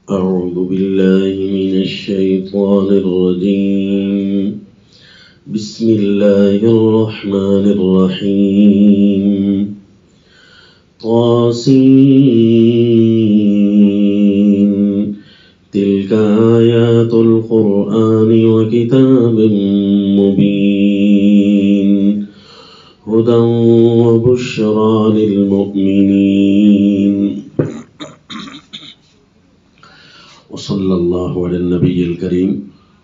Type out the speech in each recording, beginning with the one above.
أعوذ بالله من الشيطان الرجيم. بسم الله الرحمن الرحيم. طاسين تلك آيات القرآن وكتاب مبين هدى وبشرى للمؤمنين. وصلی اللہ علی النبی الکریم.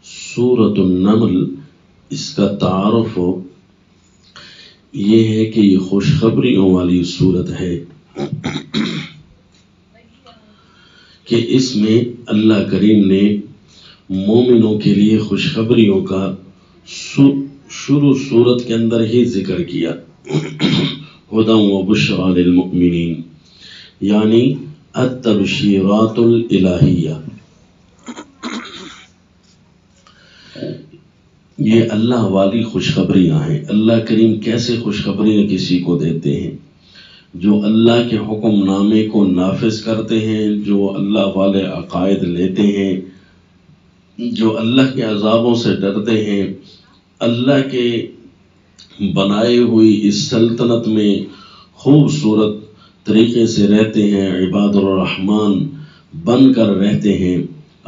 سورۃ النمل، اس کا تعارف یہ ہے کہ یہ خوشخبریوں والی سورت ہے کہ اس میں اللہ کریم نے مومنوں کے لیے خوشخبریوں کا شروع سورت کے اندر ہی ذکر کیا. ہدی و بشری للمؤمنین، یعنی التبشیرات الالہیہ. یہ اللہ والی خوشخبریاں ہیں. اللہ کریم کیسے خوشخبریاں کسی کو دیتے ہیں؟ جو اللہ کے حکم نامے کو نافذ کرتے ہیں، جو اللہ والے عقائد لیتے ہیں، جو اللہ کے عذابوں سے ڈرتے ہیں، اللہ کے بنائے ہوئی اس سلطنت میں خوبصورت طریقے سے رہتے ہیں، عباد الرحمن بن کر رہتے ہیں،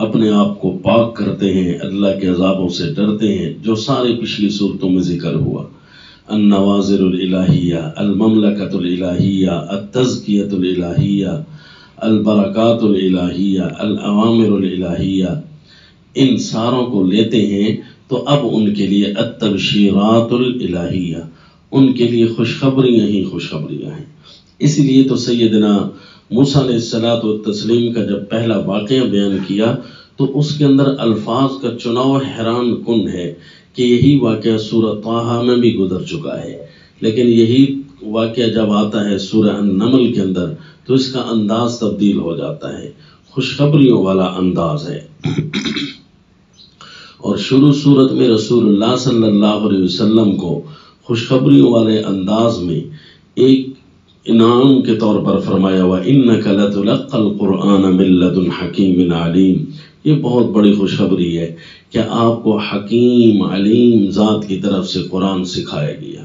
اپنے آپ کو پاک کرتے ہیں، اللہ کے عذابوں سے ڈرتے ہیں، جو ساری پچھلی صورتوں میں ذکر ہوا. النوازل الالہیہ، المملکۃ الالہیہ، التزکیۃ الالہیہ، البرکات الالہیہ، الاوامر الالہیہ، ان ساروں کو لیتے ہیں تو اب ان کے لیے التبشیرات الالہیہ، ان کے لیے خوشخبریاں ہی خوشخبریاں ہیں. اس لیے تو سیدنا موسیٰ علیہ الصلوۃ والتسلیم کا جب پہلا واقعہ بیان کیا تو اس کے اندر الفاظ کا چناؤ حیران کن ہے کہ یہی واقعہ سورہ طٰہٰ میں بھی گزر چکا ہے، لیکن یہی واقعہ جب آتا ہے سورہ النمل کے اندر تو اس کا انداز تبدیل ہو جاتا ہے، خوشخبریوں والا انداز ہے. اور شروع صورت میں رسول اللہ صلی اللہ علیہ وسلم کو خوشخبریوں والے انداز میں ایک انعام کے طور پر فرمایا وَإِنَّكَ لَتُلَقَّى الْقُرْآنَ مِن لَّدُنْ حَكِيمٍ عَلِيمٍ. یہ بہت بڑی خوشخبری ہے کہ آپ کو حکیم علیم ذات کی طرف سے قرآن سکھایا گیا.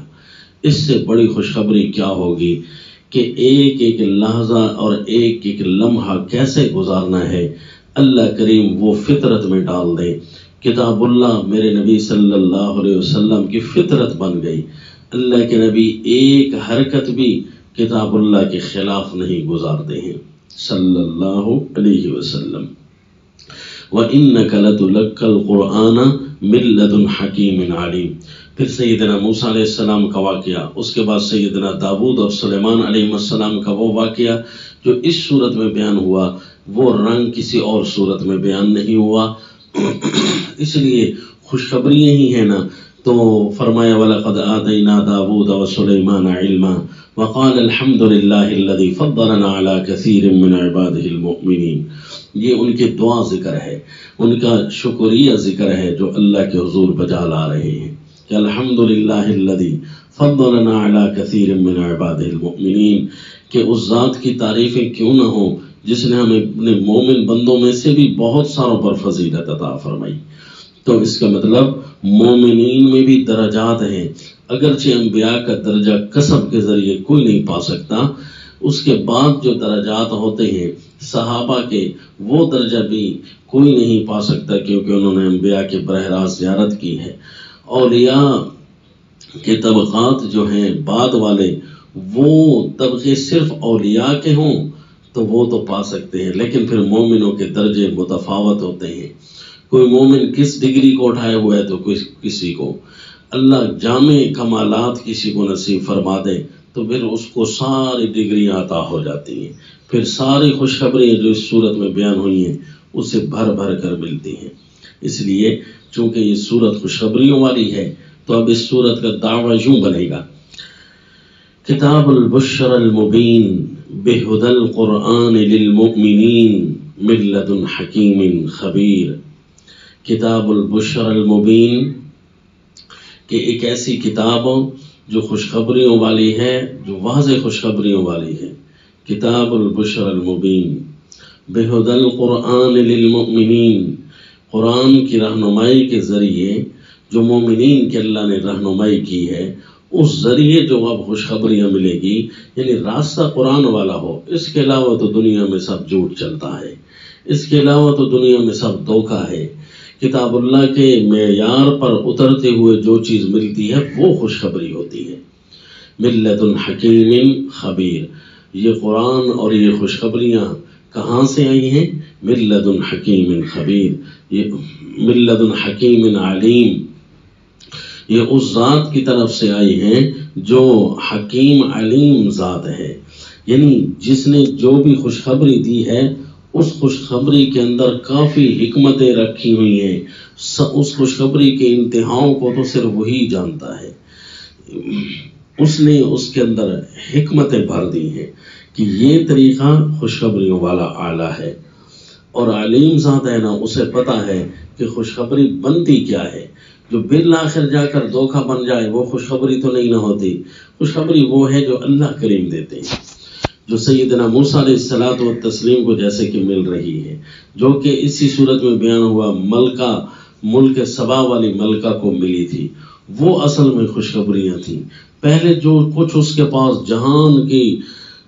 اس سے بڑی خوشخبری کیا ہوگی کہ ایک ایک لحظہ اور ایک ایک لمحہ کیسے گزارنا ہے اللہ کریم وہ فطرت میں ڈال دے. کتاب اللہ میرے نبی صلی اللہ علیہ وسلم کی فطرت بن گئی. اللہ کے نبی ایک حرکت بھی کتاب اللہ کے خلاف نہیں گزارتے ہیں صلی اللہ علیہ وسلم. وَإِنَّكَ لَتُلَقَّى الْقُرْآنَ مِن لَّدُنْ حَكِيمٍ عَلِيمٍ. پھر سیدنا موسیٰ علیہ السلام کا واقعہ، اس کے بعد سیدنا داؤد اور سلیمان علیہ السلام کا وہ واقعہ جو اس صورت میں بیان ہوا، وہ رنگ کسی اور صورت میں بیان نہیں ہوا. اس لیے خوشخبریاں ہی ہیں نا. تو فرمایا وَلَقَدْ آتَيْنَا دَاوُودَ وَسُلَيْمَانَ عِلْمًا وَقَالَ الْحَمْدُ لِلَّهِ الَّذِي فَضَّلَنَا عَلَى كَثِيرٍ مِّنْ عِبَادِهِ الْمُؤْمِنِينَ. یہ ان کے دعا ذکر ہے، ان کا شکریہ ذکر ہے جو اللہ کے حضور بجا لا رہے ہیں کہ الحمدللہ الذی فضلنا علی کثیر من عباده المؤمنین، کہ اس ذات کی تعریفیں کیوں نہ ہوں جس نے ہمیں اپنے مومن بندوں میں سے بھی بہت ساروں پر فضیلت عطا فرمائی. تو اس کا مطلب مومنین میں بھی درجات ہیں. اگرچہ انبیاء کا درجہ کسب کے ذریعے کوئی نہیں پا سکتا، اس کے بعد جو درجات ہوتے ہیں صحابہ کے، وہ درجہ بھی کوئی نہیں پا سکتا کیونکہ انہوں نے انبیاء کے براہ راست زیارت کی ہے. اولیاء کے طبقات جو ہیں بعد والے، وہ طبقے صرف اولیاء کے ہوں تو وہ تو پا سکتے ہیں، لیکن پھر مومنوں کے درجے متفاوت ہوتے ہیں. کوئی مومن کس ڈگری کو اٹھائے ہوا ہے تو کسی کو اللہ جامع کمالات کسی کو نصیب فرما دے تو پھر اس کو ساری ڈگریاں عطا ہو جاتی ہیں. پھر ساری خوشخبریاں جو اس صورت میں بیان ہوئی ہیں اسے بھر بھر کر ملتی ہیں. اس لیے چونکہ یہ صورت خوشخبریوں والی ہے تو اب اس صورت کا دعویٰ یوں بنے گا کتاب البشر المبین بہدى القرآن للمؤمنین من لدن حکیم خبیر. کتاب البشر المبین کہ ایک ایسی کتاب جو خوشخبریوں والی ہے، جو واضح خوشخبریوں والی ہے. کتاب البشر المبین بہدى القرآن للمؤمنین، قرآن کی رہنمائی کے ذریعے جو مومنین کے اللہ نے رہنمائی کی ہے، اس ذریعے جو اب خوشخبریاں ملے گی، یعنی راستہ قرآن والا ہو۔ اس کے علاوہ تو دنیا میں سب جھوٹ چلتا ہے، اس کے علاوہ تو دنیا میں سب دھوکہ ہے۔ کتاب اللہ کے معیار پر اترتے ہوئے جو چیز ملتی ہے وہ خوشخبری ہوتی ہے۔ من لدن حکیم خبیر، یہ قرآن اور یہ خوشخبریاں کہاں سے آئی ہیں؟ من لدن حکیم خبیر، یہ من لدن حکیم علیم، یہ اس ذات کی طرف سے آئی ہیں جو حکیم علیم ذات ہے، یعنی جس نے جو بھی خوشخبری دی ہے اس خوشخبری کے اندر کافی حکمتیں رکھی ہوئی ہیں۔ اس خوشخبری کے انتہاؤں کو تو صرف وہی جانتا ہے، اس نے اس کے اندر حکمتیں بھر دی ہیں کہ یہ طریقہ خوشخبریوں والا اعلیٰ ہے، اور علیم ذات ہے نا، اسے پتہ ہے کہ خوشخبری بنتی کیا ہے۔ جو بالآخر جا کر دھوکہ بن جائے وہ خوشخبری تو نہیں نہ ہوتی، خوشخبری وہ ہے جو اللہ کریم دیتے ہیں، جو سیدنا موسیٰ علیہ الصلوۃ والتسلیم کو جیسے کہ مل رہی ہے، جو کہ اسی صورت میں بیان ہوا ملکہ، ملک سبا والی ملکہ کو ملی تھی، وہ اصل میں خوشخبریاں تھیں۔ پہلے جو کچھ اس کے پاس جہان کی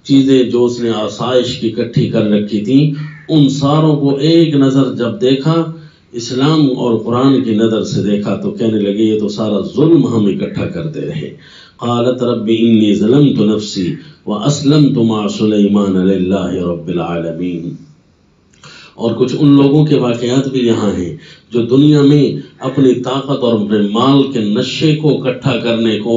چیزیں جو اس نے آسائش کی اکٹھی کر رکھی تھیں، ان ساروں کو ایک نظر جب دیکھا، اسلام اور قرآن کی نظر سے دیکھا، تو کہنے لگے یہ تو سارا ظلم ہم اکٹھا کرتے رہے۔ قالت رب انی ظلمت نفسی واسلمت مع سلیمان للہ رب العالمین۔ اور کچھ ان لوگوں کے واقعات بھی یہاں ہیں جو دنیا میں اپنی طاقت اور اپنے مال کے نشے کو اکٹھا کرنے کو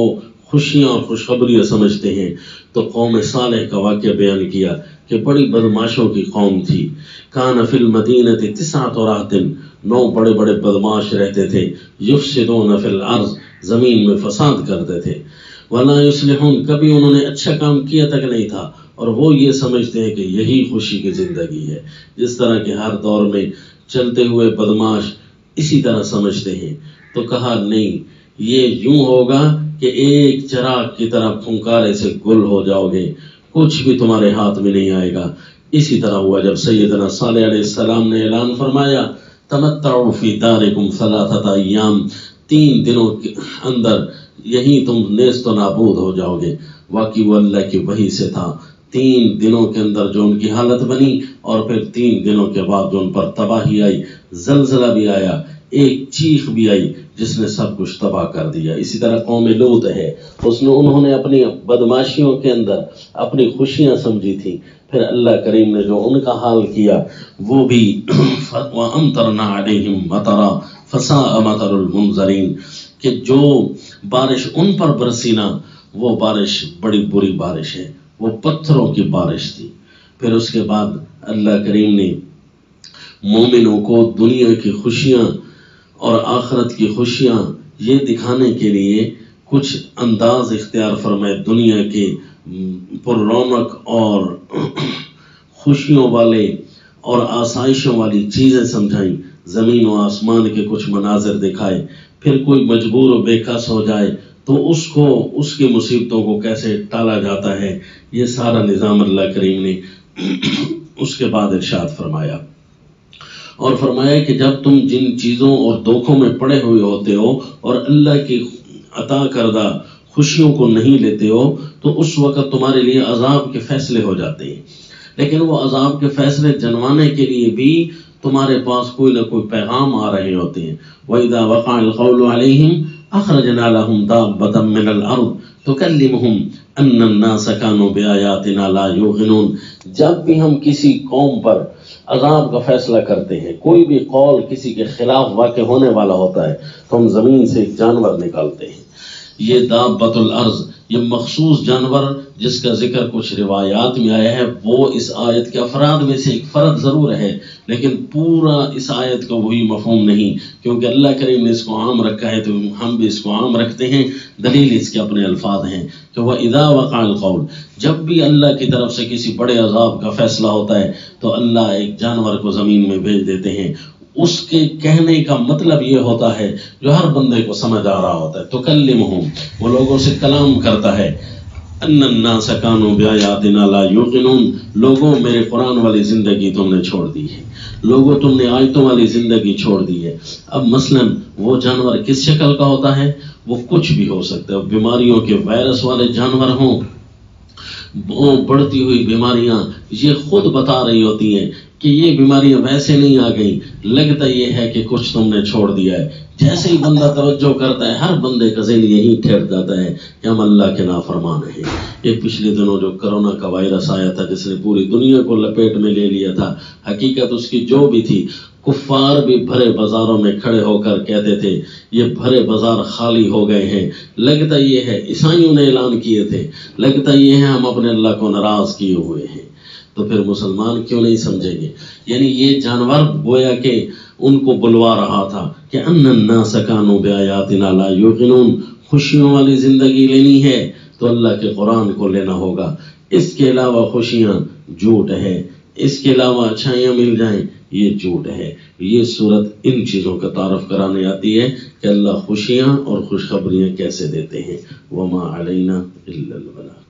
خوشیاں اور خوشخبریاں سمجھتے ہیں۔ تو قوم صالح کا واقعہ بیان کیا کہ بڑی بدماشوں کی قوم تھی۔ کان فی المدینۃ 9 رہط، 9 بڑے بڑے بدماش رہتے تھے، یفسدون فی الارض، زمین میں فساد کرتے تھے، ولا یصلحون، کبھی انہوں نے اچھا کام کیا تک نہیں تھا، اور وہ یہ سمجھتے ہیں کہ یہی خوشی کی زندگی ہے، جس طرح کہ ہر دور میں چلتے ہوئے بدماش اسی طرح سمجھتے ہیں۔ تو کہا نہیں، یہ یوں ہوگا کہ ایک چراغ کی طرح پھنکارے سے گل ہو جاؤ گے، کچھ بھی تمہارے ہاتھ میں نہیں آئے گا۔ اسی طرح ہوا جب سیدنا صالح علیہ السلام نے اعلان فرمایا تمتعوا فی دارکم 3 ایام، 3 دنوں کے اندر یہیں تم نیست و نابود ہو جاؤ گے۔ واقعی وہ اللہ کی وحی سے تھا۔ 3 دنوں کے اندر جو ان کی حالت بنی، اور پھر 3 دنوں کے بعد جو ان پر تباہی آئی، زلزلہ بھی آیا، ایک چیخ بھی آئی جس نے سب کچھ تباہ کر دیا۔ اسی طرح قوم لوط ہے، انہوں نے اپنی بدماشیوں کے اندر اپنی خوشیاں سمجھی تھی، پھر اللہ کریم نے جو ان کا حال کیا وہ بھی وَأَمْطَرْنَا عَلَيْهِمْ مَطَرًا فَسَاءَ مَطَرُ الْمُنذَرِينَ، کہ جو بارش ان پر برسی نا، وہ بارش بڑی بری بارش ہے، وہ پتھروں کی بارش تھی۔ پھر اس کے بعد اللہ کریم نے مومنوں کو دنیا کی خوشیاں اور آخرت کی خوشیاں یہ دکھانے کے لیے کچھ انداز اختیار فرمائے، دنیا کے پر رونق اور خوشیوں والے اور آسائشوں والی چیزیں سمجھائیں، زمین و آسمان کے کچھ مناظر دکھائے۔ پھر کوئی مجبور و بے کس ہو جائے تو اس کی مصیبتوں کو کیسے ٹالا جاتا ہے، یہ سارا نظام اللہ کریم نے اس کے بعد ارشاد فرمایا، اور فرمایا کہ جب تم جن چیزوں اور دھوکوں میں پڑے ہوئے ہوتے ہو اور اللہ کی عطا کردہ خوشیوں کو نہیں لیتے ہو، تو اس وقت تمہارے لیے عذاب کے فیصلے ہو جاتے ہیں، لیکن وہ عذاب کے فیصلے جنوانے کے لیے بھی تمہارے پاس کوئی نہ کوئی پیغام آ رہے ہوتے ہیں۔ وَإِذَا وَقَعَ الْقَوْلُ عَلَيْهِمْ أَخْرَجْنَا لَهُمْ دَابَّةً مِّنَ الْأَرْضِ تُكَلِّمُهُمْ أَنَّ النَّاسَ كَانُوا بِآيَاتِنَا لَا يُوقِنُونَ۔ جب بھی ہم کسی قوم پر عذاب کا فیصلہ کرتے ہیں، کوئی بھی قول کسی کے خلاف واقع ہونے والا ہوتا ہے، تو ہم زمین سے ایک جانور نکالتے ہیں۔ یہ دابۃ الارض، یہ مخصوص جانور جس کا ذکر کچھ روایات میں آیا ہے، وہ اس آیت کے افراد میں سے ایک فرد ضرور ہے، لیکن پورا اس آیت کا وہی مفہوم نہیں، کیونکہ اللہ کریم نے اس کو عام رکھا ہے تو ہم بھی اس کو عام رکھتے ہیں۔ دلیل اس کے اپنے الفاظ ہیں کہ وَإِذَا وَقَعَ الْقَوْلُ، جب بھی اللہ کی طرف سے کسی بڑے عذاب کا فیصلہ ہوتا ہے تو اللہ ایک جانور کو زمین میں بھیج دیتے ہیں۔ اس کے کہنے کا مطلب یہ ہوتا ہے جو ہر بندے کو سمجھ آ رہا ہوتا ہے، تُكَلِّمُهُمْ، وہ لوگوں سے کلام کرتا ہے، ان الناس کانوا بآیاتنا لا یوقنون، لوگوں میرے قرآن والی زندگی تم نے چھوڑ دی ہے، لوگوں تم نے آیتوں والی زندگی چھوڑ دی ہے۔ اب مثلا وہ جانور کس شکل کا ہوتا ہے؟ وہ کچھ بھی ہو سکتا ہے، بیماریوں کے وائرس والے جانور ہوں، بڑھتی ہوئی بیماریاں یہ خود بتا رہی ہوتی ہیں کہ یہ بیماریاں ویسے نہیں آ گئیں، لگتا یہ ہے کہ کچھ تم نے چھوڑ دیا ہے۔ جیسے ہی بندہ توجہ کرتا ہے ہر بندے کا ذہن یہی ٹھہر جاتا ہے کہ ہم اللہ کے نافرمان ہیں۔ یہ پچھلے دنوں جو کرونا کا وائرس آیا تھا جس نے پوری دنیا کو لپیٹ میں لے لیا تھا، حقیقت اس کی جو بھی تھی، کفار بھی بھرے بازاروں میں کھڑے ہو کر کہتے تھے یہ بھرے بازار خالی ہو گئے ہیں، لگتا یہ ہے عیسائیوں نے اعلان کیے تھے، لگتا یہ ہے ہم اپنے اللہ کو ناراض کیے ہوئے ہیں۔ تو پھر مسلمان کیوں نہیں سمجھیں گے؟ یعنی یہ جانور گویا کہ ان کو بلوا رہا تھا کہ ان الناس کانوا بآیاتنا لا یوقنون، خوشیوں والی زندگی لینی ہے تو اللہ کے قرآن کو لینا ہوگا، اس کے علاوہ خوشیاں جھوٹ ہے، اس کے علاوہ اچھائیاں مل جائیں یہ جھوٹ ہے۔ یہ صورت ان چیزوں کا تعارف کرانے آتی ہے کہ اللہ خوشیاں اور خوشخبریاں کیسے دیتے ہیں۔ وما علینا الا البلاغ۔